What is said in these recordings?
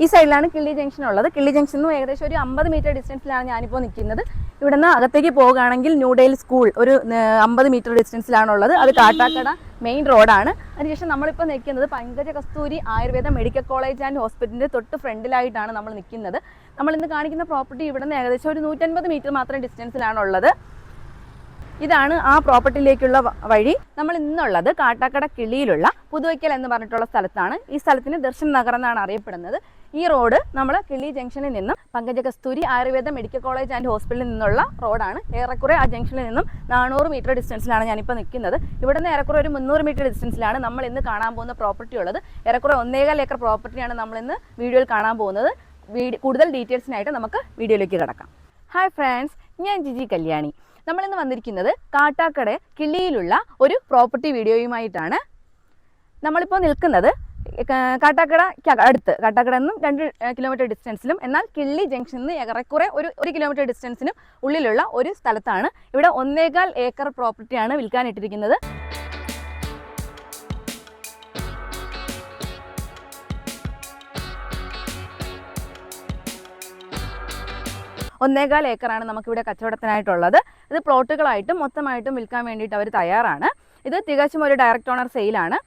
ഈ സൈഡിലാണ് കിള്ളി ജംഗ്ഷൻ ഉള്ളത്. കിള്ളി ജംഗ്ഷനിൽ നിന്ന് ഏകദേശം ഒരു 50 മീറ്റർ ഡിസ്റ്റൻസിലാണ് ഞാനിപ്പോൾ നിൽക്കുന്നത്. ഇവിടെ നിന്ന് അകത്തേക്ക് പോകുകയാണെങ്കിൽ ന്യൂഡെയിൽ സ്കൂൾ ഒരു 50 മീറ്റർ ഡിസ്റ്റൻസിലാണുള്ളത്. അത് കാട്ടാക്കട മെയിൻ റോഡാണ്. അതിനുശേഷം നമ്മളിപ്പോൾ നിൽക്കുന്നത് പങ്കജ കസ്തൂരി ആയുർവേദ മെഡിക്കൽ കോളേജ് ആൻഡ് ഹോസ്പിറ്റലിൻ്റെ തൊട്ട് ഫ്രണ്ടിലായിട്ടാണ് നമ്മൾ നിൽക്കുന്നത്. നമ്മൾ ഇന്ന് കാണിക്കുന്ന പ്രോപ്പർട്ടി ഇവിടെ നിന്ന് ഏകദേശം ഒരു 150 മീറ്റർ മാത്രം ഡിസ്റ്റൻസിലാണുള്ളത്. ഇതാണ് ആ പ്രോപ്പർട്ടിയിലേക്കുള്ള വഴി. നമ്മൾ ഇന്നുള്ളത് കാട്ടാക്കട കിള്ളിയിലുള്ള പുതുവയ്ക്കൽ എന്ന് പറഞ്ഞിട്ടുള്ള സ്ഥലത്താണ്. ഈ സ്ഥലത്തിന് ദർശൻ നഗർ എന്നാണ് അറിയപ്പെടുന്നത്. ഈ റോഡ് നമ്മൾ കിള്ളി ജംഗ്ഷനിൽ നിന്നും പങ്കജ കസ്തൂരി ആയുർവേദ മെഡിക്കൽ കോളേജ് ആൻഡ് ഹോസ്പിറ്റലിൽ നിന്നുള്ള റോഡാണ്. ഏറെക്കുറെ ആ ജംഗ്ഷനിൽ നിന്നും 400 മീറ്റർ ഡിസ്റ്റൻസിലാണ് ഞാനിപ്പോൾ നിൽക്കുന്നത്. ഇവിടെ നിന്ന് ഏറെക്കുറെ ഒരു 300 മീറ്റർ ഡിസ്റ്റൻസിലാണ് നമ്മൾ ഇന്ന് കാണാൻ പോകുന്ന പ്രോപ്പർട്ടി ഉള്ളത്. ഏറെക്കുറെ 1.25 ഏക്കർ പ്രോപ്പർട്ടിയാണ് നമ്മൾ ഇന്ന് വീഡിയോയിൽ കാണാൻ പോകുന്നത്. കൂടുതൽ ഡീറ്റെയിൽസിനായിട്ട് നമുക്ക് വീഡിയോയിലേക്ക് കിടക്കാം. ഹായ് ഫ്രണ്ട്സ്, ഞാൻ ജിജി കല്യാണി. നമ്മളിന്ന് വന്നിരിക്കുന്നത് കാട്ടാക്കട കിള്ളിയിലുള്ള ഒരു പ്രോപ്പർട്ടി വീഡിയോയുമായിട്ടാണ്. നമ്മളിപ്പോൾ നിൽക്കുന്നത് കാട്ടാക്കടയ്ക്ക് അടുത്ത്, കാട്ടാക്കട നിന്നും 2 കിലോമീറ്റർ ഡിസ്റ്റൻസിലും എന്നാൽ കിള്ളി ജംഗ്ഷനിൽ നിന്ന് ഏറെക്കുറെ ഒരു കിലോമീറ്റർ ഡിസ്റ്റൻസിനും ഉള്ളിലുള്ള ഒരു സ്ഥലത്താണ്. ഇവിടെ 1.25 ഏക്കർ പ്രോപ്പർട്ടിയാണ് വിൽക്കാനിട്ടിരിക്കുന്നത്. ഒന്നേകാൽ ഏക്കറാണ് നമുക്കിവിടെ കച്ചവടത്തിനായിട്ടുള്ളത്. ഇത് പ്ലോട്ടുകളായിട്ടും മൊത്തമായിട്ടും വിൽക്കാൻ വേണ്ടിയിട്ട് അവർ തയ്യാറാണ്. ഇത് തികച്ചും ഒരു ഡയറക്റ്റ് ഓണർ സെയിലാണ്.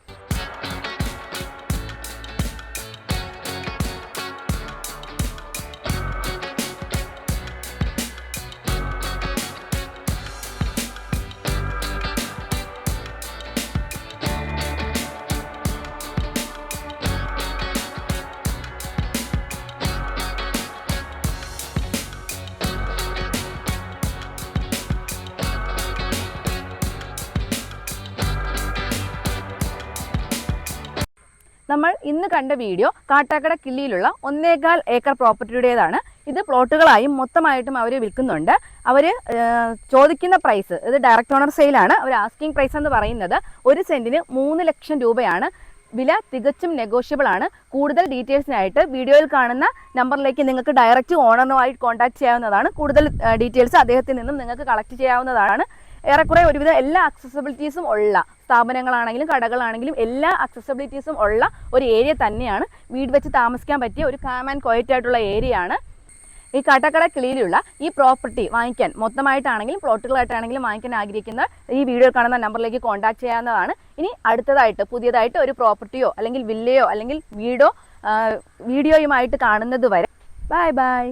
നമ്മൾ ഇന്ന് കണ്ട വീഡിയോ കാട്ടാക്കട കിള്ളിയിലുള്ള 1.25 ഏക്കർ പ്രോപ്പർട്ടിയുടേതാണ്. ഇത് പ്ലോട്ടുകളായും മൊത്തമായിട്ടും അവർ വിൽക്കുന്നുണ്ട്. അവർ ചോദിക്കുന്ന പ്രൈസ്, ഇത് ഡയറക്റ്റ് ഓണർ സെയിലാണ്. അവർ ആസ്കിംഗ് പ്രൈസ് എന്ന് പറയുന്നത് 1 സെൻറ്റിന് 3 ലക്ഷം രൂപയാണ്. വില തികച്ചും നെഗോഷ്യബിൾ ആണ്. കൂടുതൽ ഡീറ്റെയിൽസിനായിട്ട് വീഡിയോയിൽ കാണുന്ന നമ്പറിലേക്ക് നിങ്ങൾക്ക് ഡയറക്റ്റ് ഓണറുമായിട്ട് കോൺടാക്ട് ചെയ്യാവുന്നതാണ്. കൂടുതൽ ഡീറ്റെയിൽസ് അദ്ദേഹത്തിൽ നിന്നും നിങ്ങൾക്ക് കളക്ട് ചെയ്യാവുന്നതാണ്. ഏറെക്കുറെ ഒരുവിധം എല്ലാ അക്സസിബിലിറ്റീസും ഉള്ള സ്ഥാപനങ്ങളാണെങ്കിലും കടകളാണെങ്കിലും എല്ലാ അക്സസിബിലിറ്റീസും ഉള്ള ഒരു ഏരിയ തന്നെയാണ്. വീട് വെച്ച് താമസിക്കാൻ പറ്റിയ ഒരു കാം ആൻഡ് ക്വയറ്റ് ആയിട്ടുള്ള ഏരിയ ആണ്. ഈ കാട്ടാക്കട കിളിയിലുള്ള ഈ പ്രോപ്പർട്ടി വാങ്ങിക്കാൻ മൊത്തമായിട്ടാണെങ്കിലും പ്ലോട്ടുകളായിട്ടാണെങ്കിലും വാങ്ങിക്കാൻ ആഗ്രഹിക്കുന്ന ഈ വീഡിയോ കാണുന്ന നമ്പറിലേക്ക് കോൺടാക്ട് ചെയ്യാവുന്നതാണ്. ഇനി അടുത്തതായിട്ട് പുതിയതായിട്ട് ഒരു പ്രോപ്പർട്ടിയോ അല്ലെങ്കിൽ വില്ലയോ അല്ലെങ്കിൽ വീടോ വീഡിയോയുമായിട്ട് കാണുന്നത് വരെ ബൈ ബൈ.